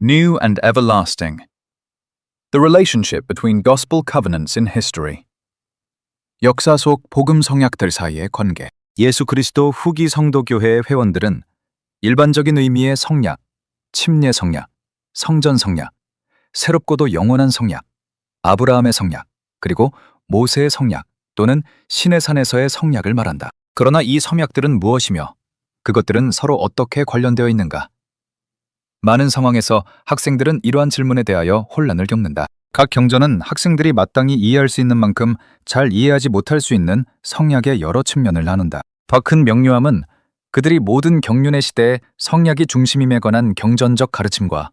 New and everlasting. The relationship between gospel covenants in history. 역사 속 복음 성약들 사이의 관계. 예수 그리스도 후기 성도교회의 회원들은 일반적인 의미의 성약, 침례 성약, 성전 성약, 새롭고도 영원한 성약, 아브라함의 성약, 그리고 모세의 성약 또는 신의 산에서의 성약을 말한다. 그러나 이 성약들은 무엇이며 그것들은 서로 어떻게 관련되어 있는가? 많은 상황에서 학생들은 이러한 질문에 대하여 혼란을 겪는다. 각 경전은 학생들이 마땅히 이해할 수 있는 만큼 잘 이해하지 못할 수 있는 성약의 여러 측면을 나눈다. 더 큰 명료함은 그들이 모든 경륜의 시대에 성약이 중심임에 관한 경전적 가르침과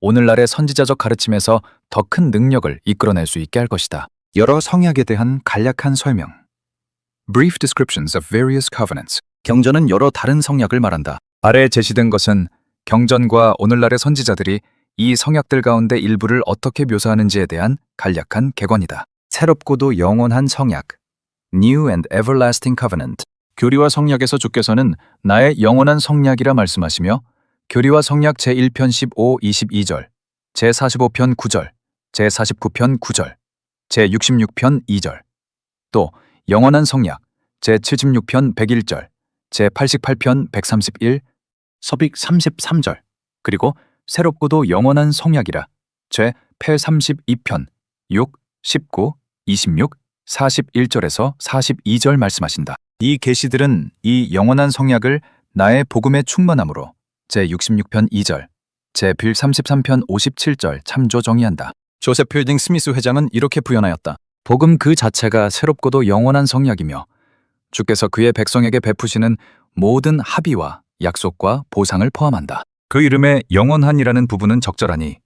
오늘날의 선지자적 가르침에서 더 큰 능력을 이끌어낼 수 있게 할 것이다. 여러 성약에 대한 간략한 설명. Brief descriptions of various covenants. 경전은 여러 다른 성약을 말한다. 아래 제시된 것은 경전과 오늘날의 선지자들이 이 성약들 가운데 일부를 어떻게 묘사하는지에 대한 간략한 개관이다. 새롭고도 영원한 성약, New and Everlasting Covenant. 교리와 성약에서 주께서는 나의 영원한 성약이라 말씀하시며 교리와 성약 제1편 15, 22절, 제45편 9절, 제49편 9절, 제66편 2절, 또 영원한 성약 제76편 101절, 제88편 131, 서빅 33절, 그리고 새롭고도 영원한 성약이라 제832편 6, 19, 26, 41절에서 42절 말씀하신다. 이 계시들은 이 영원한 성약을 나의 복음의 충만함으로 제66편 2절, 제133편 57절 참조 정의한다. 조셉 필딩 스미스 회장은 이렇게 부연하였다. 복음 그 자체가 새롭고도 영원한 성약이며 주께서 그의 백성에게 베푸시는 모든 합의와 약속과 보상을 포함한다. 그 이름에 영원한이라는 부분은 적절하니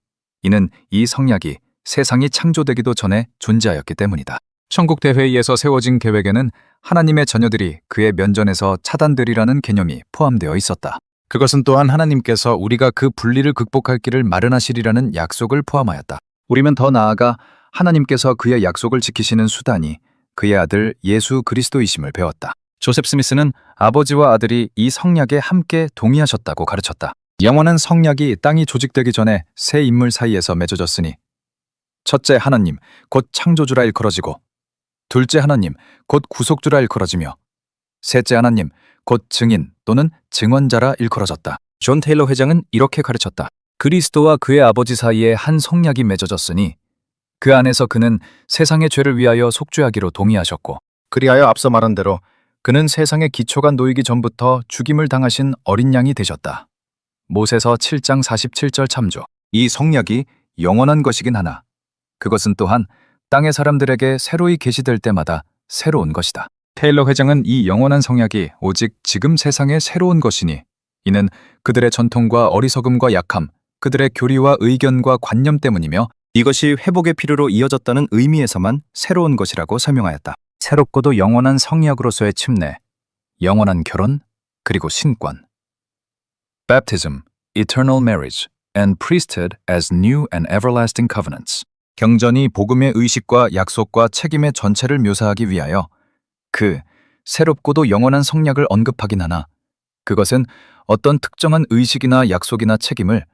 이는 이 성약이 세상이 창조되기도 전에 존재하였기 때문이다. 천국 대회의에서 세워진 계획에는 하나님의 자녀들이 그의 면전에서 차단되리라는 개념이 포함되어 있었다. 그것은 또한 하나님께서 우리가 그 분리를 극복할 길을 마련하시리라는 약속을 포함하였다. 우리는 더 나아가 하나님께서 그의 약속을 지키시는 수단이 그의 아들 예수 그리스도이심을 배웠다. 조셉 스미스는 아버지와 아들이 이 성약에 함께 동의하셨다고 가르쳤다. 영원한 성약이 땅이 조직되기 전에 세 인물 사이에서 맺어졌으니 첫째 하나님, 곧 창조주라 일컬어지고 둘째 하나님, 곧 구속주라 일컬어지며 셋째 하나님, 곧 증인 또는 증언자라 일컬어졌다. 존 테일러 회장은 이렇게 가르쳤다. 그리스도와 그의 아버지 사이에 한 성약이 맺어졌으니 그 안에서 그는 세상의 죄를 위하여 속죄하기로 동의하셨고 그리하여 앞서 말한 대로 그는 세상의 기초가 놓이기 전부터 죽임을 당하신 어린 양이 되셨다. 모세서 7장 47절 참조. 이 성약이 영원한 것이긴 하나 그것은 또한 땅의 사람들에게 새로이 계시될 때마다 새로운 것이다. 테일러 회장은 이 영원한 성약이 오직 지금 세상의 새로운 것이니 이는 그들의 전통과 어리석음과 약함, 그들의 교리와 의견과 관념 때문이며 이것이 회복의 필요로 이어졌다는 의미에서만 새로운 것이라고 설명하였다. 새롭고도 영원한 성약으로서의 침례, 영원한 결혼, 그리고 신권. Baptism, eternal marriage, and priesthood as new and everlasting covenants. 경전이 복음의 의식과 약속과 책임의 전체를 묘사하기 위하여 그 새롭고도 영원한 성약을 언급하긴 하나 그것은 어떤 특정한 의식이나 약속이나 책임을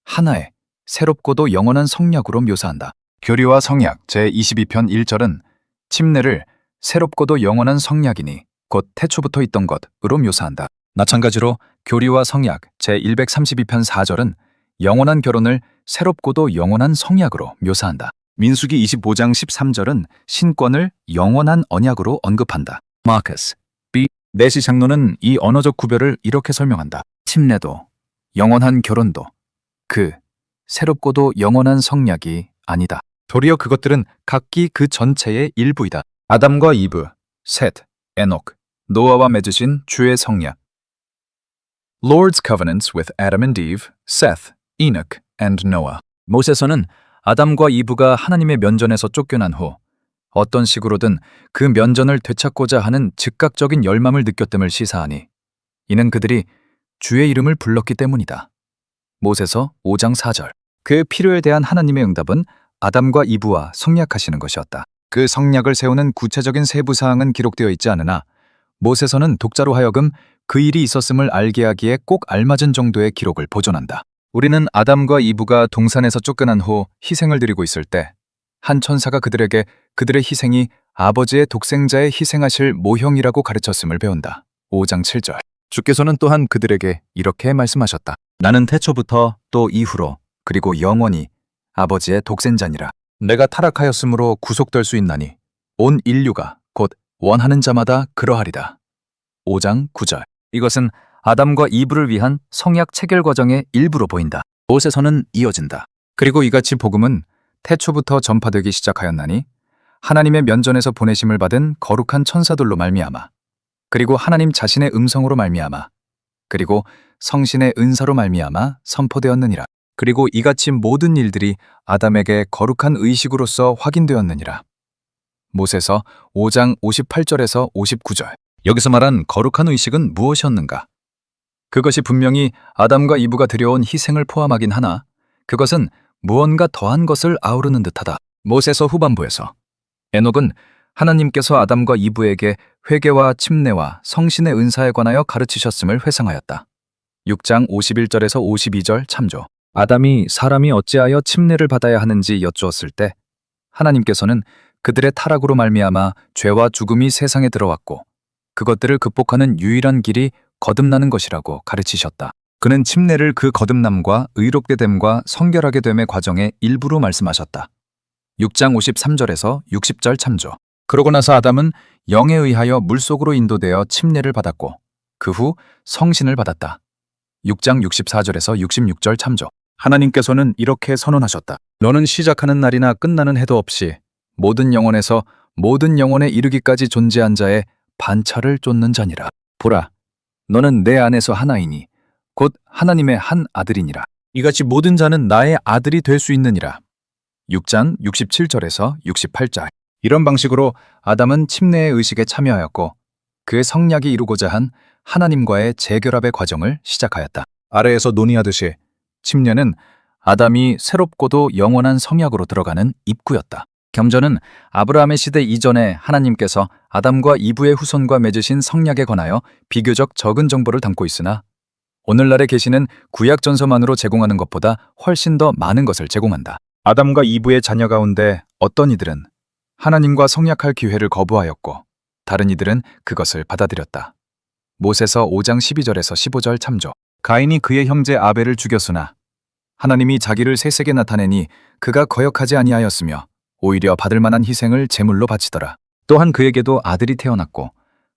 하나의 새롭고도 영원한 성약으로 묘사한다. 교리와 성약 제22편 1절은 침례를 새롭고도 영원한 성약이니 곧 태초부터 있던 것으로 묘사한다. 마찬가지로 교리와 성약 제132편 4절은 영원한 결혼을 새롭고도 영원한 성약으로 묘사한다. 민수기 25장 13절은 신권을 영원한 언약으로 언급한다. 마커스 B. 내시 장로는 이 언어적 구별을 이렇게 설명한다. 침례도 영원한 결혼도 그 새롭고도 영원한 성약이 아니다. 도리어 그것들은 각기 그 전체의 일부이다. 아담과 이브, 셋, 에녹, 노아와 맺으신 주의 성약. Lord's covenants with Adam and Eve, Seth, Enoch, and Noah. 모세서는 아담과 이브가 하나님의 면전에서 쫓겨난 후 어떤 식으로든 그 면전을 되찾고자 하는 즉각적인 열망을 느꼈음을 시사하니 이는 그들이 주의 이름을 불렀기 때문이다. 모세서 5장 4절. 그 필요에 대한 하나님의 응답은 아담과 이브와 성약하시는 것이었다. 그 성약을 세우는 구체적인 세부 사항은 기록되어 있지 않으나 모세서는 독자로 하여금 그 일이 있었음을 알게 하기에 꼭 알맞은 정도의 기록을 보존한다. 우리는 아담과 이브가 동산에서 쫓겨난 후 희생을 드리고 있을 때 한 천사가 그들에게 그들의 희생이 아버지의 독생자의 희생하실 모형이라고 가르쳤음을 배운다. 5장 7절. 주께서는 또한 그들에게 이렇게 말씀하셨다. 나는 태초부터 또 이후로 그리고 영원히 아버지의 독생자니라. 내가 타락하였으므로 구속될 수 있나니 온 인류가 곧 원하는 자마다 그러하리다. 5장 9절. 이것은 아담과 이브를 위한 성약 체결 과정의 일부로 보인다. 못에서는 이어진다. 그리고 이같이 복음은 태초부터 전파되기 시작하였나니 하나님의 면전에서 보내심을 받은 거룩한 천사들로 말미암아, 그리고 하나님 자신의 음성으로 말미암아, 그리고 성신의 은사로 말미암아 선포되었느니라. 그리고 이같이 모든 일들이 아담에게 거룩한 의식으로서 확인되었느니라. 못에서 5장 58절에서 59절. 여기서 말한 거룩한 의식은 무엇이었는가? 그것이 분명히 아담과 이브가 드려온 희생을 포함하긴 하나 그것은 무언가 더한 것을 아우르는 듯하다. 못에서 후반부에서 에녹은 하나님께서 아담과 이브에게 회개와 침례와 성신의 은사에 관하여 가르치셨음을 회상하였다. 6장 51절에서 52절 참조. 아담이 사람이 어찌하여 침례를 받아야 하는지 여쭈었을 때 하나님께서는 그들의 타락으로 말미암아 죄와 죽음이 세상에 들어왔고 그것들을 극복하는 유일한 길이 거듭나는 것이라고 가르치셨다. 그는 침례를 그 거듭남과 의롭게 됨과 성결하게 됨의 과정의 일부로 말씀하셨다. 6장 53절에서 60절 참조. 그러고 나서 아담은 영에 의하여 물속으로 인도되어 침례를 받았고 그 후 성신을 받았다. 6장 64절에서 66절 참조. 하나님께서는 이렇게 선언하셨다. 너는 시작하는 날이나 끝나는 해도 없이 모든 영혼에서 모든 영혼에 이르기까지 존재한 자의 반차를 쫓는 자니라. 보라, 너는 내 안에서 하나이니 곧 하나님의 한 아들이니라. 이같이 모든 자는 나의 아들이 될 수 있느니라. 6장 67절에서 68절. 이런 방식으로 아담은 침례의 의식에 참여하였고 그의 성약이 이루고자 한 하나님과의 재결합의 과정을 시작하였다. 아래에서 논의하듯이 침례는 아담이 새롭고도 영원한 성약으로 들어가는 입구였다. 겸전은 아브라함의 시대 이전에 하나님께서 아담과 이브의 후손과 맺으신 성약에 관하여 비교적 적은 정보를 담고 있으나 오늘날의 계시는 구약 전서만으로 제공하는 것보다 훨씬 더 많은 것을 제공한다. 아담과 이브의 자녀 가운데 어떤 이들은 하나님과 성약할 기회를 거부하였고 다른 이들은 그것을 받아들였다. 못에서 5장 12절에서 15절 참조. 가인이 그의 형제 아벨을 죽였으나 하나님이 자기를 세세게 나타내니 그가 거역하지 아니하였으며 오히려 받을 만한 희생을 제물로 바치더라. 또한 그에게도 아들이 태어났고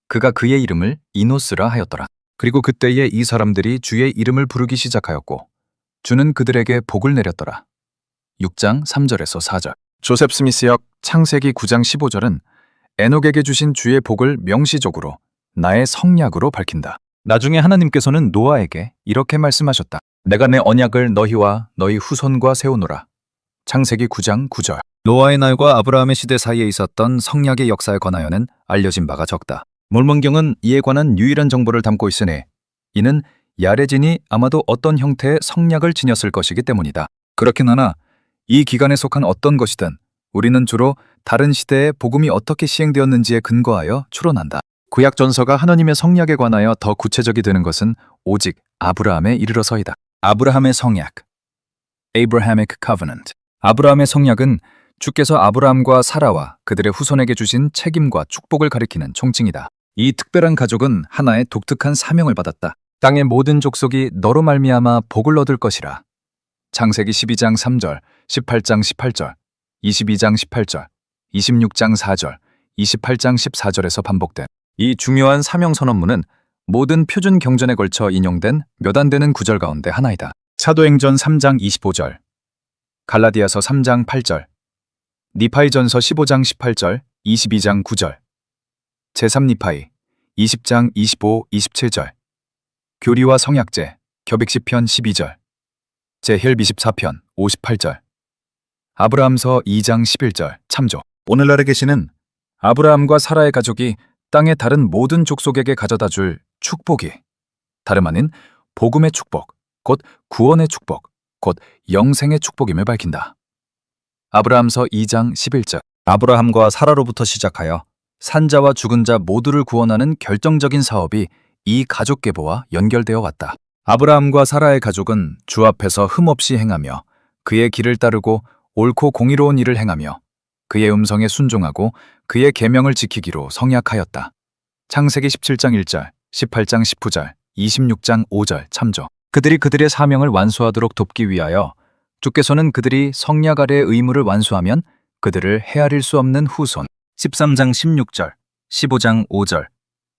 그가 그의 이름을 이노스라 하였더라. 그리고 그때에 이 사람들이 주의 이름을 부르기 시작하였고 주는 그들에게 복을 내렸더라. 6장 3절에서 4절. 조셉 스미스역 창세기 9장 15절은 에녹에게 주신 주의 복을 명시적으로 나의 성약으로 밝힌다. 나중에 하나님께서는 노아에게 이렇게 말씀하셨다. 내가 내 언약을 너희와 너희 후손과 세우노라. 창세기 9장 9절. 노아의 날과 아브라함의 시대 사이에 있었던 성약의 역사에 관하여는 알려진 바가 적다. 몰몬경은 이에 관한 유일한 정보를 담고 있으니 이는 야레진이 아마도 어떤 형태의 성약을 지녔을 것이기 때문이다. 그렇긴 하나 이 기간에 속한 어떤 것이든 우리는 주로 다른 시대에 복음이 어떻게 시행되었는지에 근거하여 추론한다. 구약 전서가 하나님의 성약에 관하여 더 구체적이 되는 것은 오직 아브라함에 이르러서이다. 아브라함의 성약, Abrahamic Covenant. 아브라함의 성약은 주께서 아브라함과 사라와 그들의 후손에게 주신 책임과 축복을 가리키는 총칭이다. 이 특별한 가족은 하나의 독특한 사명을 받았다. 땅의 모든 족속이 너로 말미암아 복을 얻을 것이라. 창세기 12장 3절, 18장 18절, 22장 18절, 26장 4절, 28장 14절에서 반복된 이 중요한 사명 선언문은 모든 표준 경전에 걸쳐 인용된 몇 안 되는 구절 가운데 하나이다. 사도행전 3장 25절, 갈라디아서 3장 8절, 니파이전서 15장 18절, 22장 9절, 제3니파이 20장 25, 27절, 교리와 성약제 겹익시편 12절, 제혈 24편 58절, 아브라함서 2장 11절 참조. 오늘날의 계시는 아브라함과 사라의 가족이 땅의 다른 모든 족속에게 가져다 줄 축복이 다름 아닌 복음의 축복, 곧 구원의 축복, 곧 영생의 축복임을 밝힌다. 아브라함서 2장 11절. 아브라함과 사라로부터 시작하여 산자와 죽은 자 모두를 구원하는 결정적인 사업이 이 가족 계보와 연결되어 왔다. 아브라함과 사라의 가족은 주 앞에서 흠없이 행하며 그의 길을 따르고 옳고 공의로운 일을 행하며 그의 음성에 순종하고 그의 계명을 지키기로 성약하였다. 창세기 17장 1절, 18장 19절, 26장 5절 참조. 그들이 그들의 사명을 완수하도록 돕기 위하여 주께서는 그들이 성약 아래의 의무를 완수하면 그들을 헤아릴 수 없는 후손. 13장 16절, 15장 5절,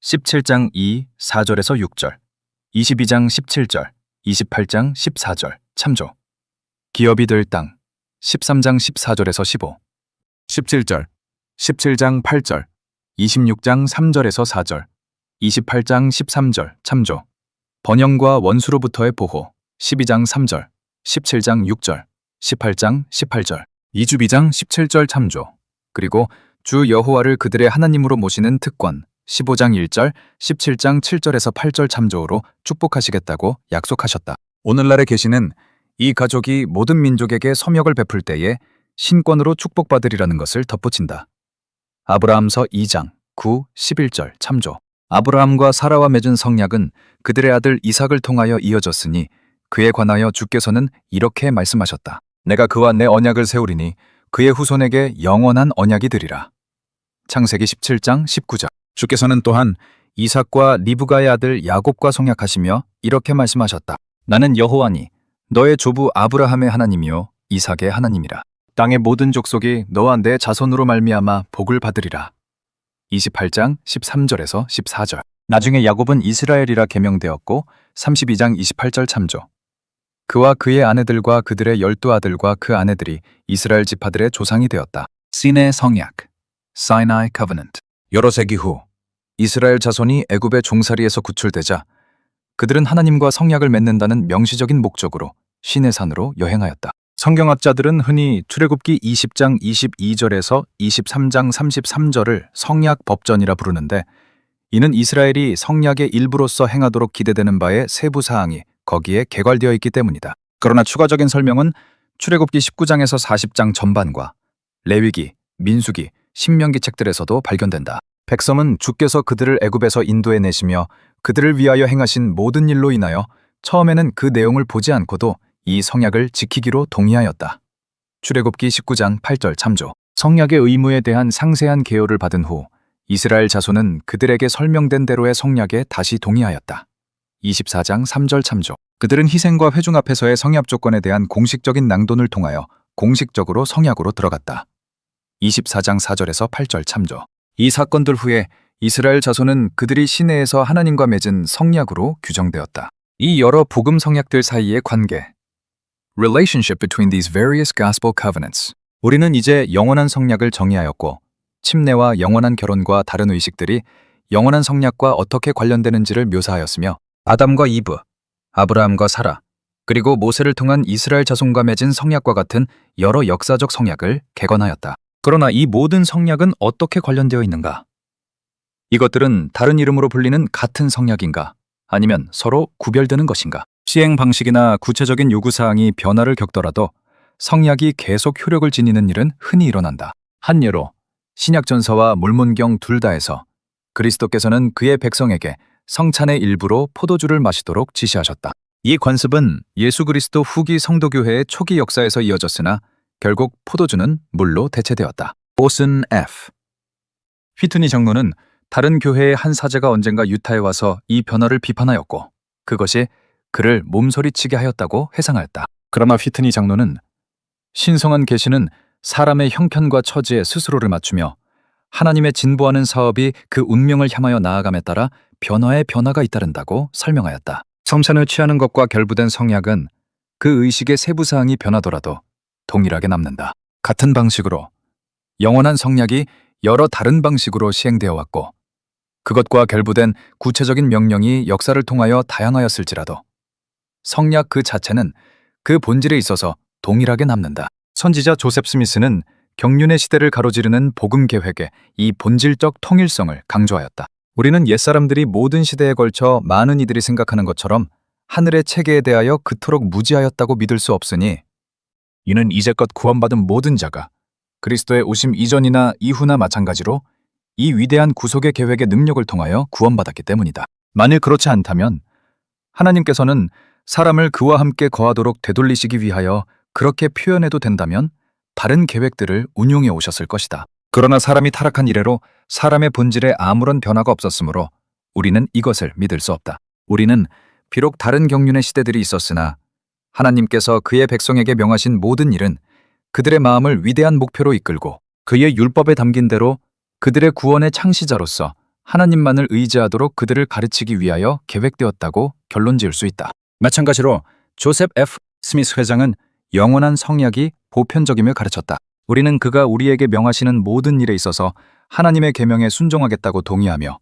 17장 2, 4절에서 6절, 22장 17절, 28장 14절 참조. 기업이 될 땅 13장 14절에서 15, 17절, 17장 8절, 26장 3절에서 4절, 28장 13절 참조. 번영과 원수로부터의 보호 12장 3절, 17장 6절, 18장 18절, 이주비장 17절 참조. 그리고 주 여호와를 그들의 하나님으로 모시는 특권 15장 1절, 17장 7절에서 8절 참조로 축복하시겠다고 약속하셨다. 오늘날의 계시는 이 가족이 모든 민족에게 서명을 베풀 때에 신권으로 축복받으리라는 것을 덧붙인다. 아브라함서 2장 9, 11절 참조. 아브라함과 사라와 맺은 성약은 그들의 아들 이삭을 통하여 이어졌으니 그에 관하여 주께서는 이렇게 말씀하셨다. 내가 그와 내 언약을 세우리니 그의 후손에게 영원한 언약이 되리라. 창세기 17장 19절. 주께서는 또한 이삭과 리브가의 아들 야곱과 성약하시며 이렇게 말씀하셨다. 나는 여호와니 너의 조부 아브라함의 하나님이요 이삭의 하나님이라. 땅의 모든 족속이 너와 내 자손으로 말미암아 복을 받으리라. 28장 13절에서 14절. 나중에 야곱은 이스라엘이라 계명되었고 32장 28절 참조. 그와 그의 아내들과 그들의 12아들과 그 아내들이 이스라엘 지파들의 조상이 되었다. 시내 성약 Sinai Covenant. 여러 세기 후 이스라엘 자손이 애굽의 종살이에서 구출되자 그들은 하나님과 성약을 맺는다는 명시적인 목적으로 시내산으로 여행하였다. 성경학자들은 흔히 출애굽기 20장 22절에서 23장 33절을 성약 법전이라 부르는데 이는 이스라엘이 성약의 일부로서 행하도록 기대되는 바의 세부 사항이 거기에 개괄되어 있기 때문이다. 그러나 추가적인 설명은 출애굽기 19장에서 40장 전반과 레위기, 민수기, 신명기 책들에서도 발견된다. 백성은 주께서 그들을 애굽에서 인도해 내시며 그들을 위하여 행하신 모든 일로 인하여 처음에는 그 내용을 보지 않고도 이 성약을 지키기로 동의하였다. 출애굽기 19장 8절 참조. 성약의 의무에 대한 상세한 개요를 받은 후 이스라엘 자손은 그들에게 설명된 대로의 성약에 다시 동의하였다. 24장 3절 참조. 그들은 희생과 회중 앞에서의 성약 조건에 대한 공식적인 낭독을 통하여 공식적으로 성약으로 들어갔다. 24장 4절에서 8절 참조. 이 사건들 후에 이스라엘 자손은 그들이 시내에서 하나님과 맺은 성약으로 규정되었다. 이 여러 복음 성약들 사이의 관계 Relationship between these various gospel covenants. 우리는 이제 영원한 성약을 정의하였고 침례와 영원한 결혼과 다른 의식들이 영원한 성약과 어떻게 관련되는지를 묘사하였으며 아담과 이브, 아브라함과 사라, 그리고 모세를 통한 이스라엘 자손과 맺은 성약과 같은 여러 역사적 성약을 개관하였다. 그러나 이 모든 성약은 어떻게 관련되어 있는가? 이것들은 다른 이름으로 불리는 같은 성약인가? 아니면 서로 구별되는 것인가? 시행 방식이나 구체적인 요구사항이 변화를 겪더라도 성약이 계속 효력을 지니는 일은 흔히 일어난다. 한 예로 신약전서와 몰몬경 둘 다에서 그리스도께서는 그의 백성에게 성찬의 일부로 포도주를 마시도록 지시하셨다. 이 관습은 예수 그리스도 후기 성도교회의 초기 역사에서 이어졌으나 결국 포도주는 물로 대체되었다. 오슨 F. 휘트니 장로는 다른 교회의 한 사제가 언젠가 유타에 와서 이 변화를 비판하였고 그것이 그를 몸서리치게 하였다고 회상하였다. 그러나 휘트니 장로는 신성한 계시는 사람의 형편과 처지에 스스로를 맞추며 하나님의 진보하는 사업이 그 운명을 향하여 나아감에 따라 변화에 변화가 잇따른다고 설명하였다. 성찬을 취하는 것과 결부된 성약은 그 의식의 세부 사항이 변하더라도 동일하게 남는다. 같은 방식으로 영원한 성약이 여러 다른 방식으로 시행되어 왔고 그것과 결부된 구체적인 명령이 역사를 통하여 다양하였을지라도 성약 그 자체는 그 본질에 있어서 동일하게 남는다. 선지자 조셉 스미스는 경륜의 시대를 가로지르는 복음 계획의 이 본질적 통일성을 강조하였다. 우리는 옛사람들이 모든 시대에 걸쳐 많은 이들이 생각하는 것처럼 하늘의 체계에 대하여 그토록 무지하였다고 믿을 수 없으니 이는 이제껏 구원받은 모든 자가 그리스도의 오심 이전이나 이후나 마찬가지로 이 위대한 구속의 계획의 능력을 통하여 구원받았기 때문이다. 만일 그렇지 않다면 하나님께서는 사람을 그와 함께 거하도록 되돌리시기 위하여 그렇게 표현해도 된다면 다른 계획들을 운용해 오셨을 것이다. 그러나 사람이 타락한 이래로 사람의 본질에 아무런 변화가 없었으므로 우리는 이것을 믿을 수 없다. 우리는 비록 다른 경륜의 시대들이 있었으나 하나님께서 그의 백성에게 명하신 모든 일은 그들의 마음을 위대한 목표로 이끌고 그의 율법에 담긴 대로 그들의 구원의 창시자로서 하나님만을 의지하도록 그들을 가르치기 위하여 계획되었다고 결론 지을 수 있다. 마찬가지로 조셉 F. 스미스 회장은 영원한 성약이 보편적임을 가르쳤다. 우리는 그가 우리에게 명하시는 모든 일에 있어서 하나님의 계명에 순종하겠다고 동의하며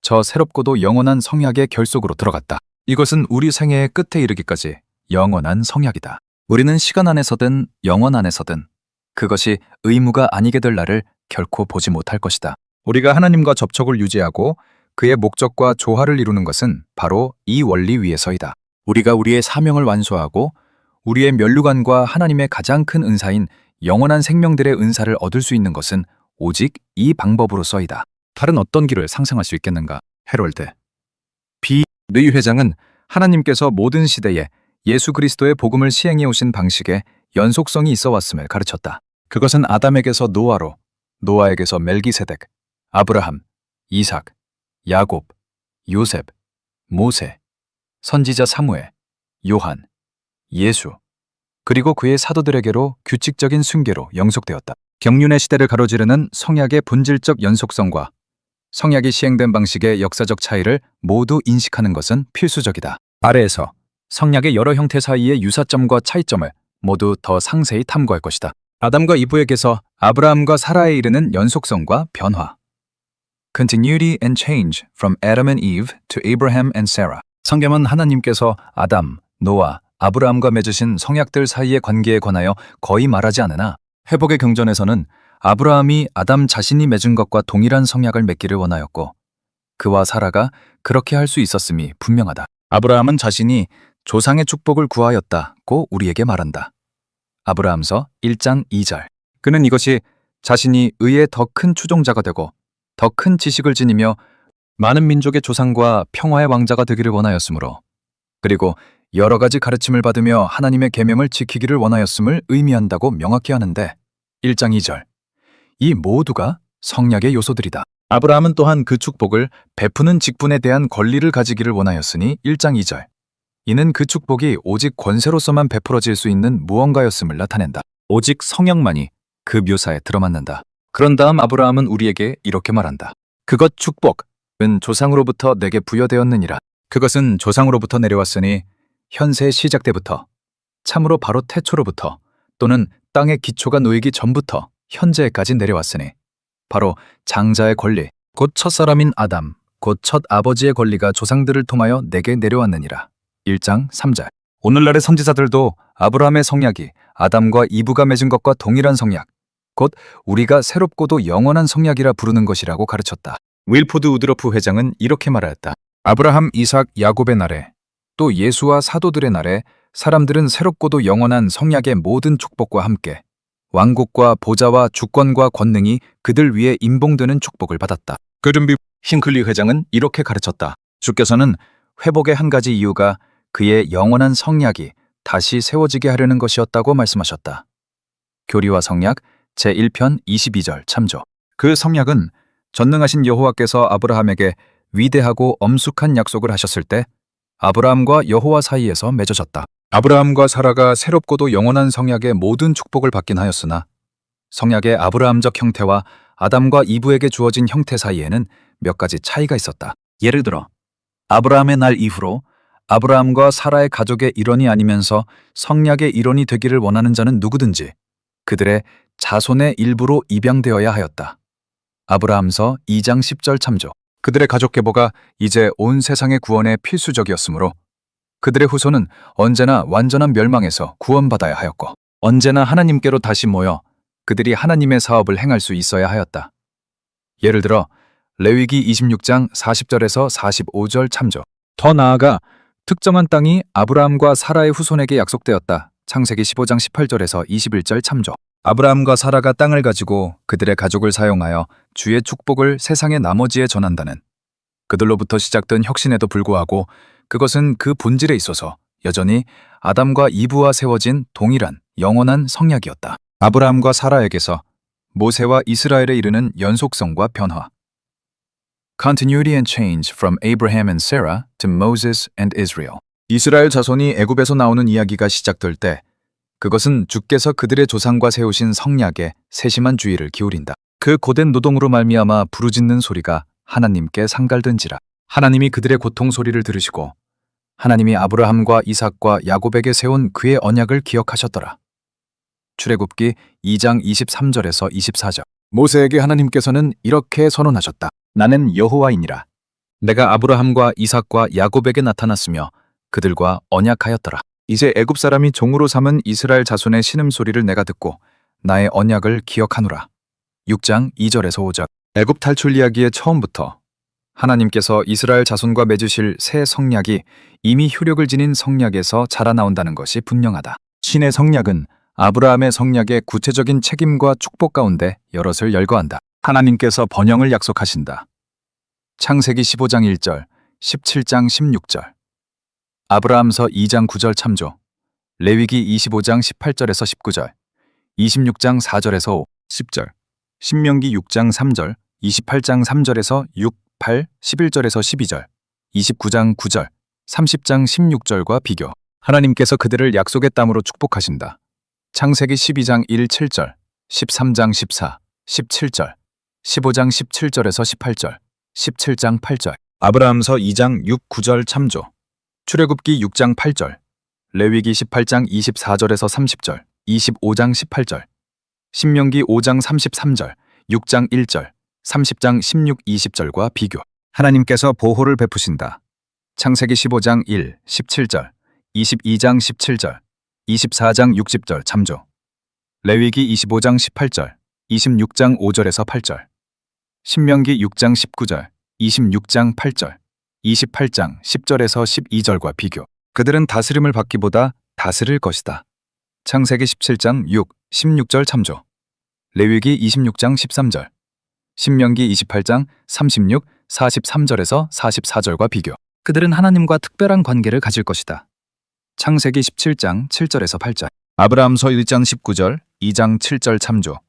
저 새롭고도 영원한 성약의 결속으로 들어갔다. 이것은 우리 생애의 끝에 이르기까지 영원한 성약이다. 우리는 시간 안에서든 영원 안에서든 그것이 의무가 아니게 될 날을 결코 보지 못할 것이다. 우리가 하나님과 접촉을 유지하고 그의 목적과 조화를 이루는 것은 바로 이 원리 위에서이다. 우리가 우리의 사명을 완수하고 우리의 면류관과 하나님의 가장 큰 은사인 영원한 생명들의 은사를 얻을 수 있는 것은 오직 이 방법으로서이다. 다른 어떤 길을 상상할 수 있겠는가? 해롤드 B. 르이 회장은 하나님께서 모든 시대에 예수 그리스도의 복음을 시행해 오신 방식에 연속성이 있어 왔음을 가르쳤다. 그것은 아담에게서 노아로, 노아에게서 멜기세덱, 아브라함, 이삭, 야곱, 요셉, 모세, 선지자 사무엘, 요한, 예수, 그리고 그의 사도들에게로 규칙적인 순계로 영속되었다. 경륜의 시대를 가로지르는 성약의 본질적 연속성과 성약이 시행된 방식의 역사적 차이를 모두 인식하는 것은 필수적이다. 아래에서 성약의 여러 형태 사이의 유사점과 차이점을 모두 더 상세히 탐구할 것이다. 아담과 이브에게서 아브라함과 사라에 이르는 연속성과 변화. Continuity and change from Adam and Eve to Abraham and Sarah. 성경은 하나님께서 아담, 노아, 아브라함과 맺으신 성약들 사이의 관계에 관하여 거의 말하지 않으나 회복의 경전에서는 아브라함이 아담 자신이 맺은 것과 동일한 성약을 맺기를 원하였고 그와 사라가 그렇게 할 수 있었음이 분명하다. 아브라함은 자신이 조상의 축복을 구하였다고 우리에게 말한다. 아브라함서 1장 2절. 그는 이것이 자신이 의의 더 큰 추종자가 되고 더 큰 지식을 지니며 많은 민족의 조상과 평화의 왕자가 되기를 원하였으므로 그리고 여러 가지 가르침을 받으며 하나님의 계명을 지키기를 원하였음을 의미한다고 명확히 하는데 1장 2절. 이 모두가 성약의 요소들이다. 아브라함은 또한 그 축복을 베푸는 직분에 대한 권리를 가지기를 원하였으니 1장 2절. 이는 그 축복이 오직 권세로서만 베풀어질 수 있는 무언가였음을 나타낸다. 오직 성약만이 그 묘사에 들어맞는다. 그런 다음 아브라함은 우리에게 이렇게 말한다. 그것 축복은 조상으로부터 내게 부여되었느니라. 그것은 조상으로부터 내려왔으니 현세의 시작 때부터 참으로 바로 태초로부터 또는 땅의 기초가 놓이기 전부터 현재까지 내려왔으니 바로 장자의 권리, 곧 첫사람인 아담, 곧 첫 아버지의 권리가 조상들을 통하여 내게 내려왔느니라. 1장 3절. 오늘날의 선지자들도 아브라함의 성약이 아담과 이브가 맺은 것과 동일한 성약, 곧 우리가 새롭고도 영원한 성약이라 부르는 것이라고 가르쳤다. 윌포드 우드러프 회장은 이렇게 말하였다. 아브라함, 이삭, 야곱의 날에 또 예수와 사도들의 날에 사람들은 새롭고도 영원한 성약의 모든 축복과 함께 왕국과 보좌와 주권과 권능이 그들 위에 임봉되는 축복을 받았다. 그른비 싱클리 회장은 이렇게 가르쳤다. 주께서는 회복의 한 가지 이유가 그의 영원한 성약이 다시 세워지게 하려는 것이었다고 말씀하셨다. 교리와 성약 제1편 22절 참조. 그 성약은 전능하신 여호와께서 아브라함에게 위대하고 엄숙한 약속을 하셨을 때 아브라함과 여호와 사이에서 맺어졌다. 아브라함과 사라가 새롭고도 영원한 성약의 모든 축복을 받긴 하였으나 성약의 아브라함적 형태와 아담과 이브에게 주어진 형태 사이에는 몇 가지 차이가 있었다. 예를 들어 아브라함의 날 이후로 아브라함과 사라의 가족의 일원이 아니면서 성약의 일원이 되기를 원하는 자는 누구든지 그들의 자손의 일부로 입양되어야 하였다. 아브라함서 2장 10절 참조. 그들의 가족 계보가 이제 온 세상의 구원에 필수적이었으므로 그들의 후손은 언제나 완전한 멸망에서 구원받아야 하였고 언제나 하나님께로 다시 모여 그들이 하나님의 사업을 행할 수 있어야 하였다. 예를 들어 레위기 26장 40절에서 45절 참조. 더 나아가 특정한 땅이 아브라함과 사라의 후손에게 약속되었다. 창세기 15장 18절에서 21절 참조. 아브라함과 사라가 땅을 가지고 그들의 가족을 사용하여 주의 축복을 세상의 나머지에 전한다는 그들로부터 시작된 혁신에도 불구하고 그것은 그 본질에 있어서 여전히 아담과 이브와 세워진 동일한 영원한 성약이었다. 아브라함과 사라에게서 모세와 이스라엘에 이르는 연속성과 변화. Continuity and change from Abraham and Sarah to Moses and Israel. 이스라엘 자손이 애굽에서 나오는 이야기가 시작될 때 그것은 주께서 그들의 조상과 세우신 성약에 세심한 주의를 기울인다. 그 고된 노동으로 말미암아 부르짖는 소리가 하나님께 상갈된지라. 하나님이 그들의 고통 소리를 들으시고 하나님이 아브라함과 이삭과 야곱에게 세운 그의 언약을 기억하셨더라. 출애굽기 2장 23절에서 24절. 모세에게 하나님께서는 이렇게 선언하셨다. 나는 여호와이니라. 내가 아브라함과 이삭과 야곱에게 나타났으며 그들과 언약하였더라. 이제 애굽 사람이 종으로 삼은 이스라엘 자손의 신음소리를 내가 듣고 나의 언약을 기억하노라. 6장 2절에서 5절. 애굽 탈출 이야기의 처음부터 하나님께서 이스라엘 자손과 맺으실 새 성약이 이미 효력을 지닌 성약에서 자라나온다는 것이 분명하다. 신의 성약은 아브라함의 성약의 구체적인 책임과 축복 가운데 여럿을 열거한다. 하나님께서 번영을 약속하신다. 창세기 15장 1절, 17장 16절. 아브라함서 2장 9절 참조. 레위기 25장 18절에서 19절. 26장 4절에서 5, 10절. 신명기 6장 3절, 28장 3절에서 6, 8, 11절에서 12절. 29장 9절, 30장 16절과 비교. 하나님께서 그들을 약속의 땅으로 축복하신다. 창세기 12장 1, 7절, 13장 14, 17절, 15장 17절에서 18절, 17장 8절. 아브라함서 2장 6, 9절 참조. 출애굽기 6장 8절, 레위기 18장 24절에서 30절, 25장 18절, 신명기 5장 33절, 6장 1절, 30장 16, 20절과 비교. 하나님께서 보호를 베푸신다. 창세기 15장 1, 17절, 22장 17절, 24장 60절 참조. 레위기 25장 18절, 26장 5절에서 8절. 신명기 6장 19절, 26장 8절, 28장 10절에서 12절과 비교. 그들은 다스림을 받기보다 다스릴 것이다. 창세기 17장 6, 16절 참조. 레위기 26장 13절. 신명기 28장 36, 43절에서 44절과 비교. 그들은 하나님과 특별한 관계를 가질 것이다. 창세기 17장 7절에서 8절. 아브라함서 1장 19절, 2장 7절 참조.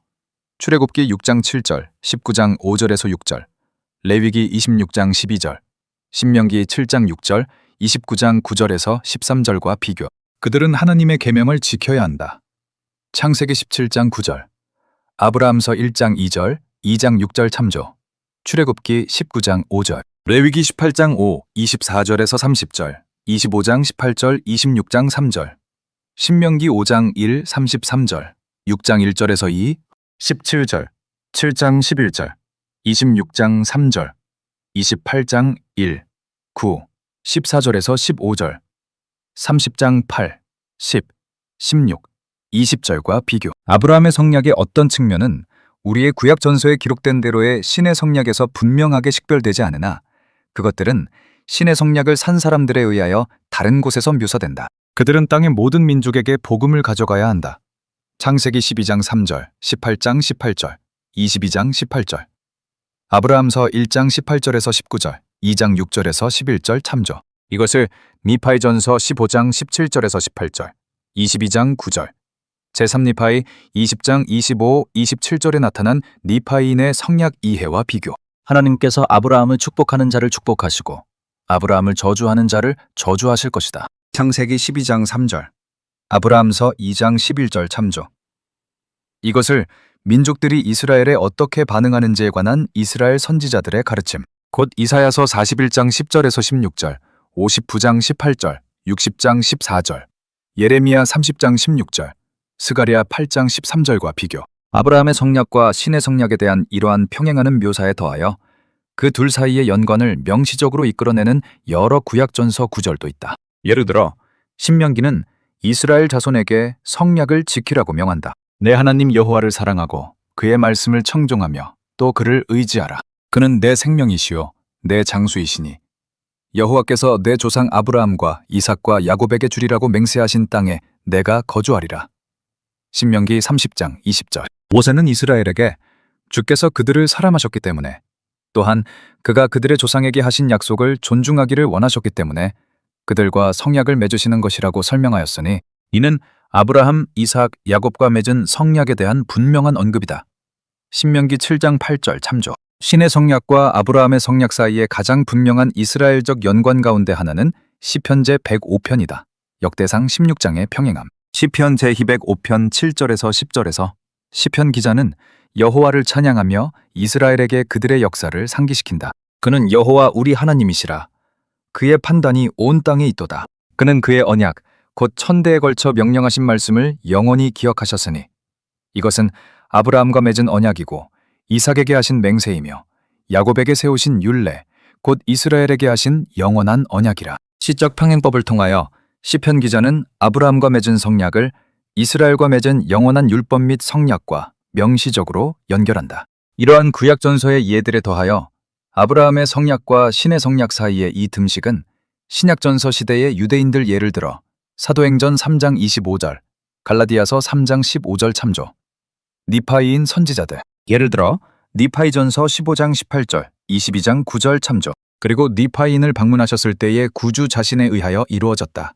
출애굽기 6장 7절, 19장 5절에서 6절. 레위기 26장 12절. 신명기 7장 6절, 29장 9절에서 13절과 비교. 그들은 하나님의 계명을 지켜야 한다. 창세기 17장 9절. 아브라함서 1장 2절, 2장 6절 참조. 출애굽기 19장 5절. 레위기 18장 5, 24절에서 30절. 25장 18절, 26장 3절. 신명기 5장 1, 33절. 6장 1절에서 2, 17절. 7장 11절. 26장 3절. 28장 1, 9, 14절에서 15절. 30장 8, 10, 16, 20절과 비교. 아브라함의 성약의 어떤 측면은 우리의 구약 전서에 기록된 대로의 신의 성약에서 분명하게 식별되지 않으나 그것들은 신의 성약을 산 사람들에 의하여 다른 곳에서 묘사된다. 그들은 땅의 모든 민족에게 복음을 가져가야 한다. 창세기 12장 3절, 18장 18절, 22장 18절. 아브라함서 1장 18절에서 19절, 2장 6절에서 11절 참조. 이것을 니파이전서 15장 17절에서 18절, 22장 9절, 제3니파이 20장 25, 27절에 나타난 니파이인의 성약 이해와 비교. 하나님께서 아브라함을 축복하는 자를 축복하시고 아브라함을 저주하는 자를 저주하실 것이다. 창세기 12장 3절, 아브라함서 2장 11절 참조. 이것을 민족들이 이스라엘에 어떻게 반응하는지에 관한 이스라엘 선지자들의 가르침, 곧 이사야서 41장 10절에서 16절, 59장 18절, 60장 14절, 예레미야 30장 16절, 스가랴 8장 13절과 비교. 아브라함의 성약과 신의 성약에 대한 이러한 평행하는 묘사에 더하여 그 둘 사이의 연관을 명시적으로 이끌어내는 여러 구약전서 구절도 있다. 예를 들어 신명기는 이스라엘 자손에게 성약을 지키라고 명한다. 내 하나님 여호와를 사랑하고 그의 말씀을 청종하며 또 그를 의지하라. 그는 내 생명이시요 내 장수이시니 여호와께서 내 조상 아브라함과 이삭과 야곱에게 주리라고 맹세하신 땅에 내가 거주하리라. 신명기 30장 20절. 모세는 이스라엘에게 주께서 그들을 사랑하셨기 때문에 또한 그가 그들의 조상에게 하신 약속을 존중하기를 원하셨기 때문에 그들과 성약을 맺으시는 것이라고 설명하였으니 이는 아브라함, 이삭, 야곱과 맺은 성약에 대한 분명한 언급이다. 신명기 7장 8절 참조. 신의 성약과 아브라함의 성약 사이에 가장 분명한 이스라엘적 연관 가운데 하나는 시편 제105편이다. 역대상 16장의 평행함. 시편 제205편 7절에서 10절에서 시편 기자는 여호와를 찬양하며 이스라엘에게 그들의 역사를 상기시킨다. 그는 여호와 우리 하나님이시라. 그의 판단이 온 땅에 있도다. 그는 그의 언약, 곧 천대에 걸쳐 명령하신 말씀을 영원히 기억하셨으니 이것은 아브라함과 맺은 언약이고 이삭에게 하신 맹세이며 야곱에게 세우신 율례, 곧 이스라엘에게 하신 영원한 언약이라. 시적 평행법을 통하여 시편 기자는 아브라함과 맺은 성약을 이스라엘과 맺은 영원한 율법 및 성약과 명시적으로 연결한다. 이러한 구약 전서의 이해들에 더하여 아브라함의 성약과 신의 성약 사이의 이 듬식은 신약 전서 시대의 유대인들 예를 들어 사도행전 3장 25절, 갈라디아서 3장 15절 참조, 니파이인 선지자들, 예를 들어 니파이전서 15장 18절, 22장 9절 참조, 그리고 니파이인을 방문하셨을 때의 구주 자신에 의하여 이루어졌다.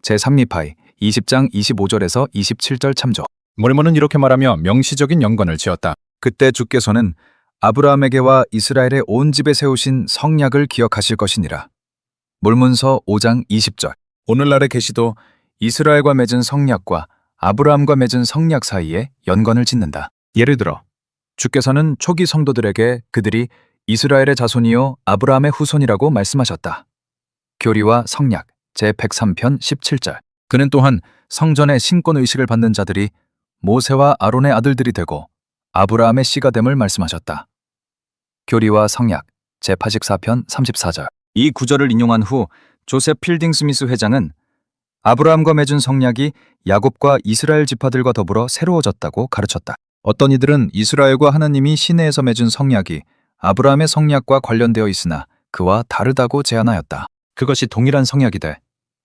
제3니파이 20장 25절에서 27절 참조. 몰몬은 이렇게 말하며 명시적인 연관을 지었다. 그때 주께서는 아브라함에게와 이스라엘의 온 집에 세우신 성약을 기억하실 것이니라. 몰문서 5장 20절. 오늘날의 계시도 이스라엘과 맺은 성약과 아브라함과 맺은 성약 사이에 연관을 짓는다. 예를 들어 주께서는 초기 성도들에게 그들이 이스라엘의 자손이요 아브라함의 후손이라고 말씀하셨다. 교리와 성약 제103편 17절. 그는 또한 성전의 신권의식을 받는 자들이 모세와 아론의 아들들이 되고 아브라함의 씨가 됨을 말씀하셨다. 교리와 성약 제84편 34절. 이 구절을 인용한 후 조셉 필딩 스미스 회장은 아브라함과 맺은 성약이 야곱과 이스라엘 지파들과 더불어 새로워졌다고 가르쳤다. 어떤 이들은 이스라엘과 하나님이 시내에서 맺은 성약이 아브라함의 성약과 관련되어 있으나 그와 다르다고 제안하였다. 그것이 동일한 성약이되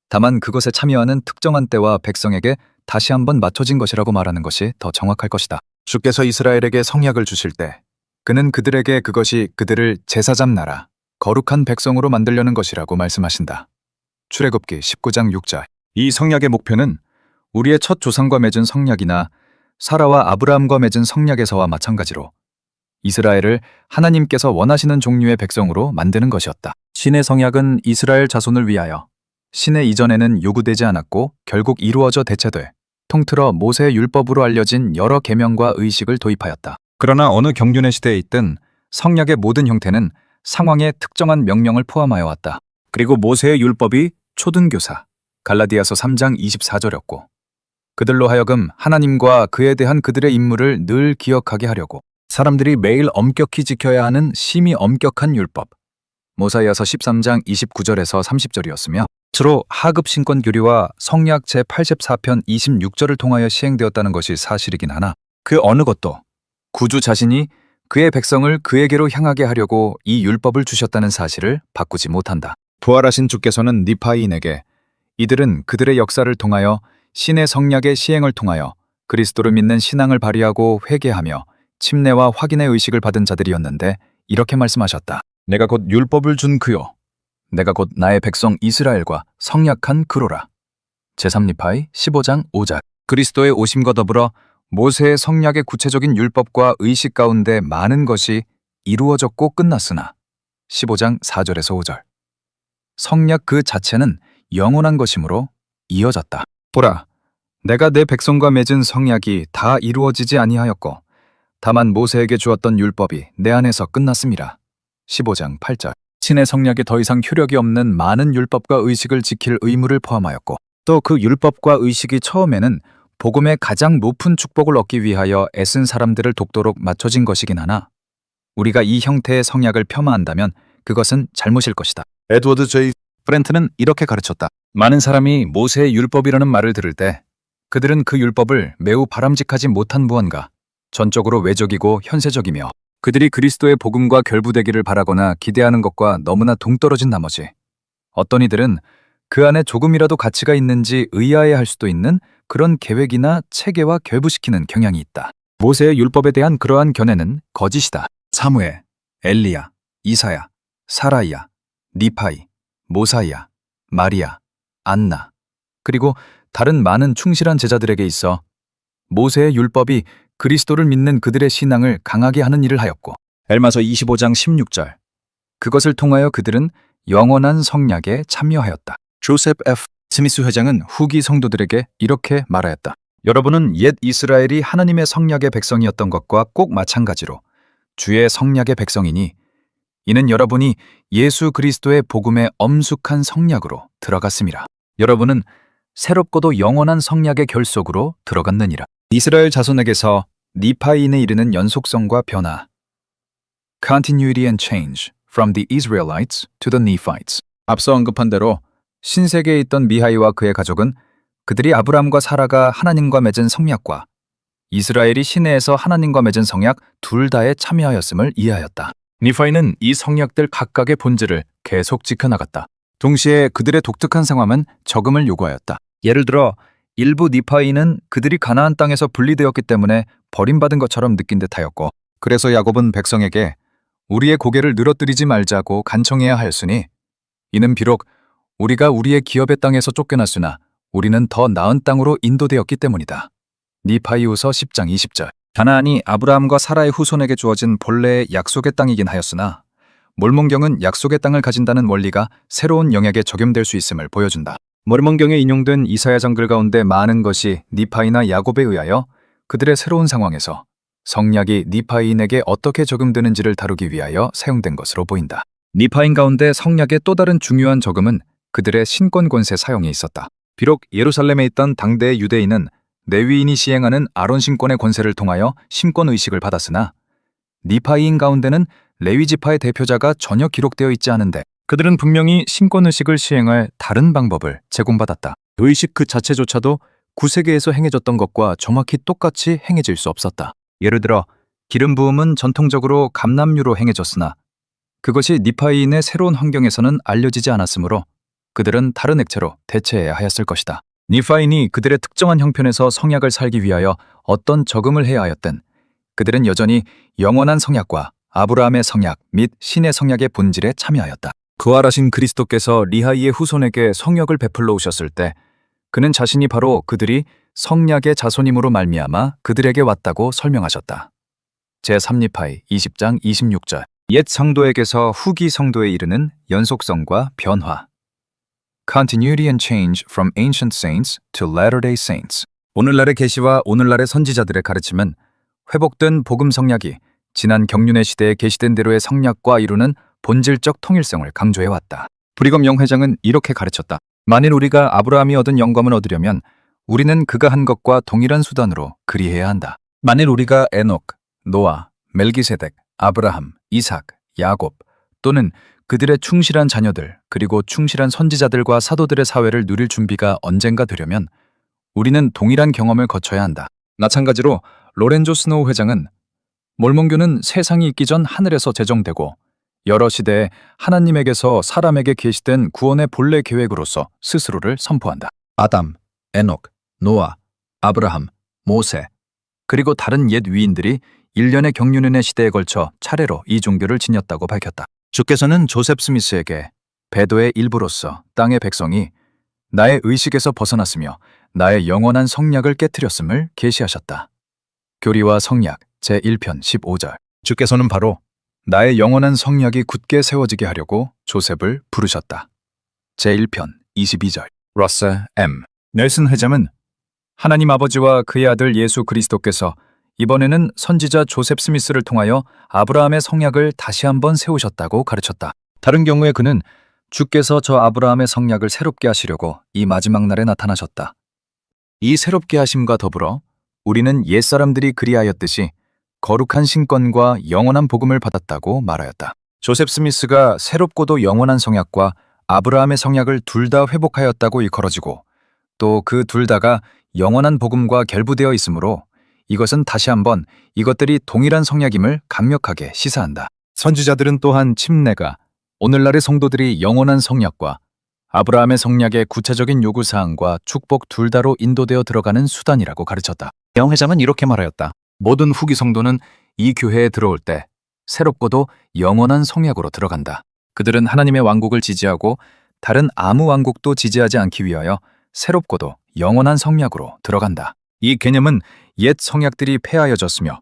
다만 그것에 참여하는 특정한 때와 백성에게 다시 한번 맞춰진 것이라고 말하는 것이 더 정확할 것이다. 주께서 이스라엘에게 성약을 주실 때 그는 그들에게 그것이 그들을 제사장 나라, 거룩한 백성으로 만들려는 것이라고 말씀하신다. 출애굽기 19장 6절. 이 성약의 목표는 우리의 첫 조상과 맺은 성약이나 사라와 아브라함과 맺은 성약에서와 마찬가지로 이스라엘을 하나님께서 원하시는 종류의 백성으로 만드는 것이었다. 신의 성약은 이스라엘 자손을 위하여 신의 이전에는 요구되지 않았고 결국 이루어져 대체돼 통틀어 모세의 율법으로 알려진 여러 계명과 의식을 도입하였다. 그러나 어느 경륜의 시대에 있든 성약의 모든 형태는 상황의 특정한 명령을 포함하여 왔다. 그리고 모세의 율법이 초등교사, 갈라디아서 3장 24절이었고 그들로 하여금 하나님과 그에 대한 그들의 임무를 늘 기억하게 하려고 사람들이 매일 엄격히 지켜야 하는 심히 엄격한 율법, 모사이아서 13장 29절에서 30절이었으며 주로 하급 신권 교리와 성약 제84편 26절을 통하여 시행되었다는 것이 사실이긴 하나 그 어느 것도 구주 자신이 그의 백성을 그에게로 향하게 하려고 이 율법을 주셨다는 사실을 바꾸지 못한다. 부활하신 주께서는 니파이인에게 이들은 그들의 역사를 통하여 신의 성약의 시행을 통하여 그리스도를 믿는 신앙을 발휘하고 회개하며 침례와 확인의 의식을 받은 자들이었는데 이렇게 말씀하셨다. 내가 곧 율법을 준 그요. 내가 곧 나의 백성 이스라엘과 성약한 그로라. 제3니파이 15장 5절. 그리스도의 오심과 더불어 모세의 성약의 구체적인 율법과 의식 가운데 많은 것이 이루어졌고 끝났으나 15장 4절에서 5절. 성약 그 자체는 영원한 것이므로 이어졌다. 보라, 내가 내 백성과 맺은 성약이 다 이루어지지 아니하였고 다만 모세에게 주었던 율법이 내 안에서 끝났음이라. 15장 8절. 신의 성약에 더 이상 효력이 없는 많은 율법과 의식을 지킬 의무를 포함하였고 또 그 율법과 의식이 처음에는 복음의 가장 높은 축복을 얻기 위하여 애쓴 사람들을 돕도록 맞춰진 것이긴 하나 우리가 이 형태의 성약을 폄하한다면 그것은 잘못일 것이다. 에드워드 J. 프렌트는 이렇게 가르쳤다. 많은 사람이 모세의 율법이라는 말을 들을 때 그들은 그 율법을 매우 바람직하지 못한 무언가, 전적으로 외적이고 현세적이며 그들이 그리스도의 복음과 결부되기를 바라거나 기대하는 것과 너무나 동떨어진 나머지 어떤 이들은 그 안에 조금이라도 가치가 있는지 의아해할 수도 있는 그런 계획이나 체계와 결부시키는 경향이 있다. 모세의 율법에 대한 그러한 견해는 거짓이다. 사무엘, 엘리야, 이사야, 사라이야, 니파이, 모사이야, 마리아, 안나, 그리고 다른 많은 충실한 제자들에게 있어 모세의 율법이 그리스도를 믿는 그들의 신앙을 강하게 하는 일을 하였고, 엘마서 25장 16절. 그것을 통하여 그들은 영원한 성약에 참여하였다. 조셉 F. 스미스 회장은 후기 성도들에게 이렇게 말하였다. 여러분은 옛 이스라엘이 하나님의 성약의 백성이었던 것과 꼭 마찬가지로 주의 성약의 백성이니, 이는 여러분이 예수 그리스도의 복음의 엄숙한 성약으로 들어갔습니다. 여러분은 새롭고도 영원한 성약의 결속으로 들어갔느니라. 이스라엘 자손에게서 니파인에 이르는 연속성과 변화. Continuity and change from the Israelites to the Nephites. 앞서 언급한 대로 신세계에 있던 미하이와 그의 가족은 그들이 아브라함과 사라가 하나님과 맺은 성약과 이스라엘이 시내에서 하나님과 맺은 성약 둘 다에 참여하였음을 이해하였다. 니파이는 이 성약들 각각의 본질을 계속 지켜나갔다. 동시에 그들의 독특한 상황은 적음을 요구하였다. 예를 들어 일부 니파이는 그들이 가나안 땅에서 분리되었기 때문에 버림받은 것처럼 느낀 듯하였고, 그래서 야곱은 백성에게 우리의 고개를 늘어뜨리지 말자고 간청해야 하였으니, 이는 비록 우리가 우리의 기업의 땅에서 쫓겨났으나 우리는 더 나은 땅으로 인도되었기 때문이다. 니파이후서 10장 20절. 가나안이 아브라함과 사라의 후손에게 주어진 본래의 약속의 땅이긴 하였으나 몰몬경은 약속의 땅을 가진다는 원리가 새로운 영역에 적용될 수 있음을 보여준다. 몰몬경에 인용된 이사야 장글 가운데 많은 것이 니파이나 야곱에 의하여 그들의 새로운 상황에서 성약이 니파인에게 어떻게 적용되는지를 다루기 위하여 사용된 것으로 보인다. 니파인 가운데 성약의 또 다른 중요한 적음은 그들의 신권 권세 사용에 있었다. 비록 예루살렘에 있던 당대의 유대인은 레위인이 시행하는 아론 신권의 권세를 통하여 신권 의식을 받았으나, 니파인 가운데는 레위 지파의 대표자가 전혀 기록되어 있지 않은데 그들은 분명히 신권 의식을 시행할 다른 방법을 제공받았다. 의식 그 자체조차도 구세계에서 행해졌던 것과 정확히 똑같이 행해질 수 없었다. 예를 들어 기름 부음은 전통적으로 감람유로 행해졌으나 그것이 니파이인의 새로운 환경에서는 알려지지 않았으므로 그들은 다른 액체로 대체해야 하였을 것이다. 니파인이 그들의 특정한 형편에서 성약을 살기 위하여 어떤 적응을 해야 하였든 그들은 여전히 영원한 성약과 아브라함의 성약 및 신의 성약의 본질에 참여하였다. 부활하신 그리스도께서 리하이의 후손에게 성약을 베풀러 오셨을 때 그는 자신이 바로 그들이 성약의 자손임으로 말미암아 그들에게 왔다고 설명하셨다. 제3니파이 20장 26절. 옛 성도에게서 후기 성도에 이르는 연속성과 변화. Continuity and change from ancient saints to latter-day saints. 오늘날의 계시와 오늘날의 선지자들의 가르침은 회복된 복음 성약이 지난 경륜의 시대에 계시된 대로의 성약과 이루는 본질적 통일성을 강조해왔다. 브리검 영회장은 이렇게 가르쳤다. 만일 우리가 아브라함이 얻은 영광을 얻으려면 우리는 그가 한 것과 동일한 수단으로 그리해야 한다. 만일 우리가 에녹, 노아, 멜기세덱, 아브라함, 이삭, 야곱 또는 그들의 충실한 자녀들 그리고 충실한 선지자들과 사도들의 사회를 누릴 준비가 언젠가 되려면 우리는 동일한 경험을 거쳐야 한다. 마찬가지로 로렌조 스노우 회장은 몰몬교는 세상이 있기 전 하늘에서 제정되고 여러 시대에 하나님에게서 사람에게 계시된 구원의 본래 계획으로서 스스로를 선포한다. 아담, 에녹, 노아, 아브라함, 모세 그리고 다른 옛 위인들이 일련의 경륜의 시대에 걸쳐 차례로 이 종교를 지녔다고 밝혔다. 주께서는 조셉 스미스에게 배도의 일부로서 땅의 백성이 나의 의식에서 벗어났으며 나의 영원한 성약을 깨뜨렸음을 계시하셨다. 교리와 성약 제1편 15절. 주께서는 바로 나의 영원한 성약이 굳게 세워지게 하려고 조셉을 부르셨다. 제1편 22절. 러스 M. 넬슨 회장은 하나님 아버지와 그의 아들 예수 그리스도께서 이번에는 선지자 조셉 스미스를 통하여 아브라함의 성약을 다시 한번 세우셨다고 가르쳤다. 다른 경우에 그는 주께서 저 아브라함의 성약을 새롭게 하시려고 이 마지막 날에 나타나셨다. 이 새롭게 하심과 더불어 우리는 옛사람들이 그리하였듯이 거룩한 신권과 영원한 복음을 받았다고 말하였다. 조셉 스미스가 새롭고도 영원한 성약과 아브라함의 성약을 둘 다 회복하였다고 일컬어지고 또 그 둘 다가 영원한 복음과 결부되어 있으므로 이것은 다시 한번 이것들이 동일한 성약임을 강력하게 시사한다. 선지자들은 또한 침례가 오늘날의 성도들이 영원한 성약과 아브라함의 성약의 구체적인 요구사항과 축복 둘 다로 인도되어 들어가는 수단이라고 가르쳤다. 영회장은 이렇게 말하였다. 모든 후기 성도는 이 교회에 들어올 때 새롭고도 영원한 성약으로 들어간다. 그들은 하나님의 왕국을 지지하고 다른 아무 왕국도 지지하지 않기 위하여 새롭고도 영원한 성약으로 들어간다. 이 개념은 옛 성약들이 폐하여졌으며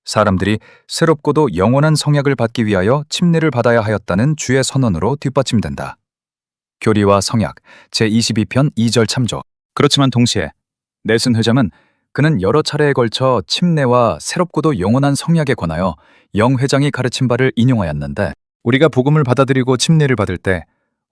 사람들이 새롭고도 영원한 성약을 받기 위하여 침례를 받아야 하였다는 주의 선언으로 뒷받침된다. 교리와 성약 제22편 2절 참조. 그렇지만 동시에 넬슨 회장은 그는 여러 차례에 걸쳐 침례와 새롭고도 영원한 성약에 관하여 영 회장이 가르친 바를 인용하였는데, 우리가 복음을 받아들이고 침례를 받을 때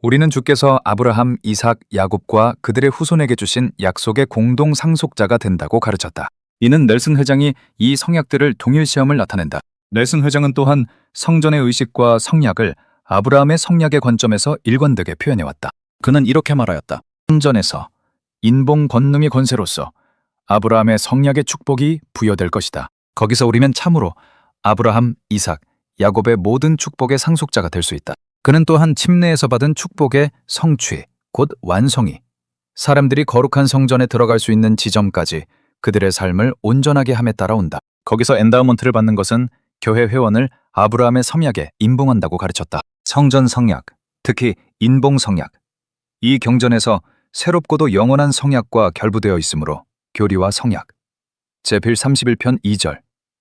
우리는 주께서 아브라함, 이삭, 야곱과 그들의 후손에게 주신 약속의 공동 상속자가 된다고 가르쳤다. 이는 넬슨 회장이 이 성약들을 동일시함을 나타낸다. 넬슨 회장은 또한 성전의 의식과 성약을 아브라함의 성약의 관점에서 일관되게 표현해왔다. 그는 이렇게 말하였다. 성전에서 인봉 권능의 권세로서 아브라함의 성약의 축복이 부여될 것이다. 거기서 우리는 참으로 아브라함, 이삭, 야곱의 모든 축복의 상속자가 될 수 있다. 그는 또한 침례에서 받은 축복의 성취, 곧 완성이 사람들이 거룩한 성전에 들어갈 수 있는 지점까지 그들의 삶을 온전하게 함에 따라 온다. 거기서 엔다우먼트를 받는 것은 교회 회원을 아브라함의 성약에 인봉한다고 가르쳤다. 성전 성약, 특히 인봉 성약. 이 경전에서 새롭고도 영원한 성약과 결부되어 있으므로 교리와 성약 제필 31편 2절,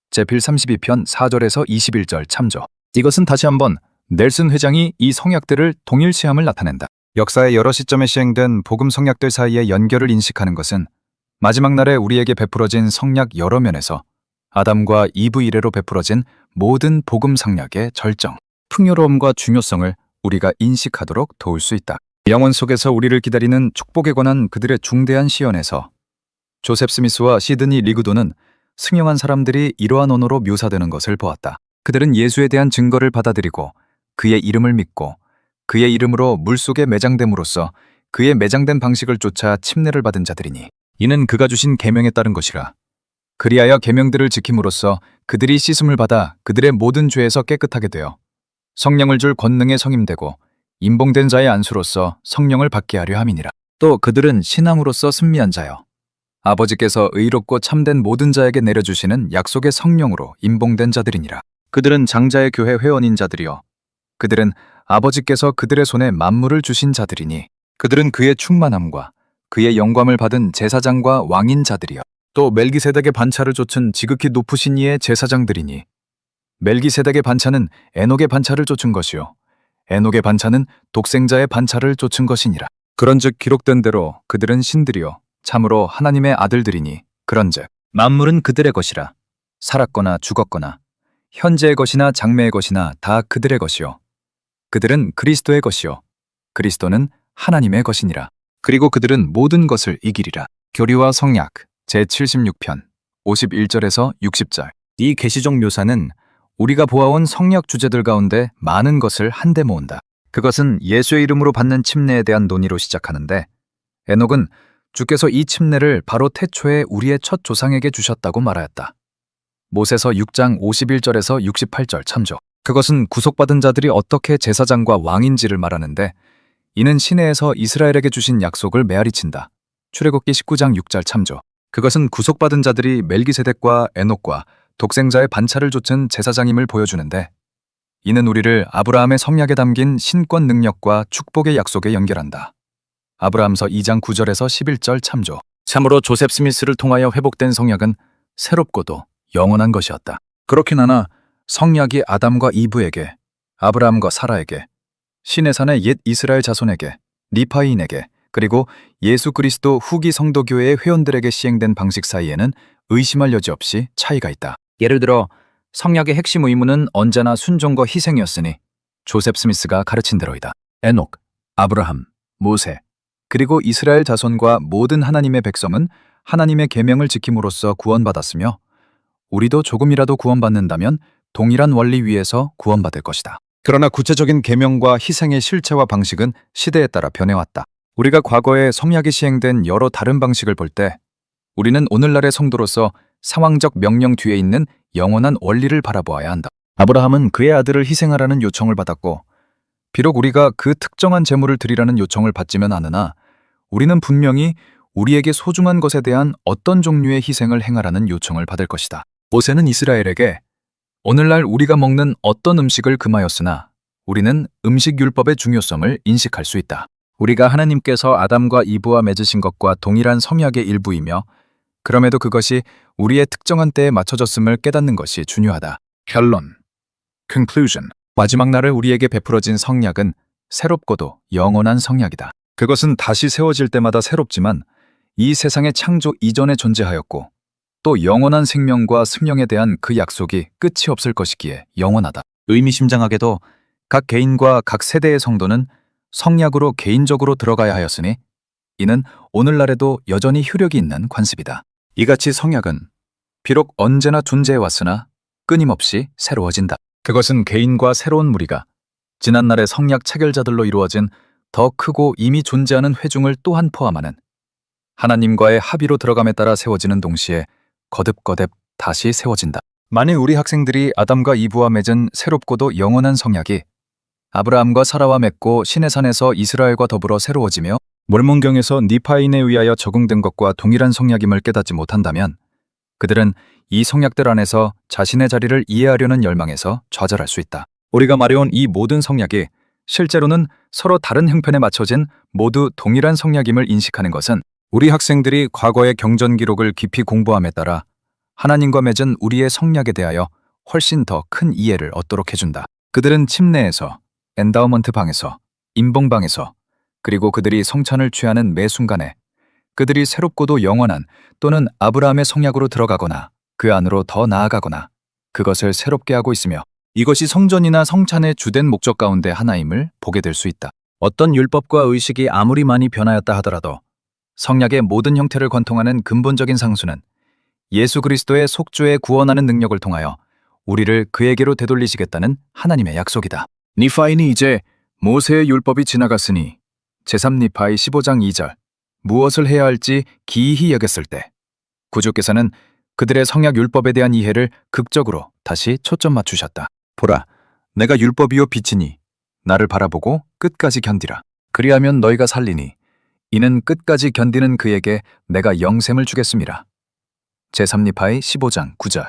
제필 32편 4절에서 21절 참조. 이것은 다시 한번 넬슨 회장이 이 성약들을 동일시함을 나타낸다. 역사의 여러 시점에 시행된 복음 성약들 사이의 연결을 인식하는 것은 마지막 날에 우리에게 베풀어진 성약 여러 면에서 아담과 이브 이래로 베풀어진 모든 복음 성약의 절정, 풍요로움과 중요성을 우리가 인식하도록 도울 수 있다. 영원 속에서 우리를 기다리는 축복에 관한 그들의 중대한 시연에서 조셉 스미스와 시드니 리그도는 승용한 사람들이 이러한 언어로 묘사되는 것을 보았다. 그들은 예수에 대한 증거를 받아들이고 그의 이름을 믿고 그의 이름으로 물속에 매장됨으로써 그의 매장된 방식을 쫓아 침례를 받은 자들이니 이는 그가 주신 계명에 따른 것이라. 그리하여 계명들을 지킴으로써 그들이 씻음을 받아 그들의 모든 죄에서 깨끗하게 되어 성령을 줄 권능에 성임되고 인봉된 자의 안수로서 성령을 받게 하려 함이니라. 또 그들은 신앙으로서 승리한 자여 아버지께서 의롭고 참된 모든 자에게 내려주시는 약속의 성령으로 인봉된 자들이니라. 그들은 장자의 교회 회원인 자들이여 그들은 아버지께서 그들의 손에 만물을 주신 자들이니 그들은 그의 충만함과 그의 영광을 받은 제사장과 왕인 자들이여 또 멜기세덱의 반차를 좇은 지극히 높으신 이의 제사장들이니 멜기세덱의 반차는 에녹의 반차를 좇은 것이요 에녹의 반차는 독생자의 반차를 좇은 것이니라. 그런즉 기록된 대로 그들은 신들이요 참으로 하나님의 아들들이니 그런즉 만물은 그들의 것이라. 살았거나 죽었거나 현재의 것이나 장래의 것이나 다 그들의 것이요 그들은 그리스도의 것이요 그리스도는 하나님의 것이니라. 그리고 그들은 모든 것을 이기리라. 교리와 성약 제76편 51절에서 60절. 이 계시적 묘사는 우리가 보아온 성약 주제들 가운데 많은 것을 한데 모은다. 그것은 예수의 이름으로 받는 침례에 대한 논의로 시작하는데 에녹은 주께서 이 침례를 바로 태초에 우리의 첫 조상에게 주셨다고 말하였다. 모세서 6장 51절에서 68절 참조. 그것은 구속받은 자들이 어떻게 제사장과 왕인지를 말하는데 이는 시내에서 이스라엘에게 주신 약속을 메아리친다. 출애굽기 19장 6절 참조. 그것은 구속받은 자들이 멜기세덱과 에녹과 독생자의 반차를 좇은 제사장임을 보여주는데 이는 우리를 아브라함의 성약에 담긴 신권 능력과 축복의 약속에 연결한다. 아브라함서 2장 9절에서 11절 참조. 참으로 조셉 스미스를 통하여 회복된 성약은 새롭고도 영원한 것이었다. 그렇긴 하나 성약이 아담과 이브에게, 아브라함과 사라에게, 시내산의 옛 이스라엘 자손에게, 리파이인에게, 그리고 예수 그리스도 후기 성도교회의 회원들에게 시행된 방식 사이에는 의심할 여지 없이 차이가 있다. 예를 들어 성약의 핵심 의무는 언제나 순종과 희생이었으니 조셉 스미스가 가르친 대로이다. 에녹, 아브라함, 모세, 그리고 이스라엘 자손과 모든 하나님의 백성은 하나님의 계명을 지킴으로써 구원받았으며 우리도 조금이라도 구원받는다면 동일한 원리 위에서 구원받을 것이다. 그러나 구체적인 계명과 희생의 실체와 방식은 시대에 따라 변해왔다. 우리가 과거에 성약이 시행된 여러 다른 방식을 볼 때 우리는 오늘날의 성도로서 상황적 명령 뒤에 있는 영원한 원리를 바라보아야 한다. 아브라함은 그의 아들을 희생하라는 요청을 받았고 비록 우리가 그 특정한 제물을 드리라는 요청을 받지는 않으나 우리는 분명히 우리에게 소중한 것에 대한 어떤 종류의 희생을 행하라는 요청을 받을 것이다. 모세는 이스라엘에게 오늘날 우리가 먹는 어떤 음식을 금하였으나 우리는 음식 율법의 중요성을 인식할 수 있다. 우리가 하나님께서 아담과 이브와 맺으신 것과 동일한 성약의 일부이며 그럼에도 그것이 우리의 특정한 때에 맞춰졌음을 깨닫는 것이 중요하다. 결론. Conclusion. 마지막 날을 우리에게 베풀어진 성약은 새롭고도 영원한 성약이다. 그것은 다시 세워질 때마다 새롭지만 이 세상의 창조 이전에 존재하였고 또 영원한 생명과 승령에 대한 그 약속이 끝이 없을 것이기에 영원하다. 의미심장하게도 각 개인과 각 세대의 성도는 성약으로 개인적으로 들어가야 하였으니 이는 오늘날에도 여전히 효력이 있는 관습이다. 이같이 성약은 비록 언제나 존재해왔으나 끊임없이 새로워진다. 그것은 개인과 새로운 무리가 지난날의 성약 체결자들로 이루어진 더 크고 이미 존재하는 회중을 또한 포함하는 하나님과의 합의로 들어감에 따라 세워지는 동시에 거듭거듭 다시 세워진다. 만일 우리 학생들이 아담과 이브와 맺은 새롭고도 영원한 성약이 아브라함과 사라와 맺고 시내산에서 이스라엘과 더불어 새로워지며 몰몬경에서 니파인에 의하여 적응된 것과 동일한 성약임을 깨닫지 못한다면 그들은 이 성약들 안에서 자신의 자리를 이해하려는 열망에서 좌절할 수 있다. 우리가 말해온 이 모든 성약이 실제로는 서로 다른 형편에 맞춰진 모두 동일한 성약임을 인식하는 것은 우리 학생들이 과거의 경전 기록을 깊이 공부함에 따라 하나님과 맺은 우리의 성약에 대하여 훨씬 더 큰 이해를 얻도록 해준다. 그들은 침례에서, 엔다우먼트 방에서, 임봉방에서, 그리고 그들이 성찬을 취하는 매 순간에 그들이 새롭고도 영원한 또는 아브라함의 성약으로 들어가거나 그 안으로 더 나아가거나 그것을 새롭게 하고 있으며 이것이 성전이나 성찬의 주된 목적 가운데 하나임을 보게 될 수 있다. 어떤 율법과 의식이 아무리 많이 변하였다 하더라도 성약의 모든 형태를 관통하는 근본적인 상수는 예수 그리스도의 속죄에 구원하는 능력을 통하여 우리를 그에게로 되돌리시겠다는 하나님의 약속이다. 니파인이 이제 모세의 율법이 지나갔으니 제3니파이 15장 2절 무엇을 해야 할지 기이히 여겼을 때 구주께서는 그들의 성약 율법에 대한 이해를 극적으로 다시 초점 맞추셨다. 보라, 내가 율법이요 빛이니 나를 바라보고 끝까지 견디라. 그리하면 너희가 살리니 이는 끝까지 견디는 그에게 내가 영생을 주겠음이라. 제3니파이 15장 9절.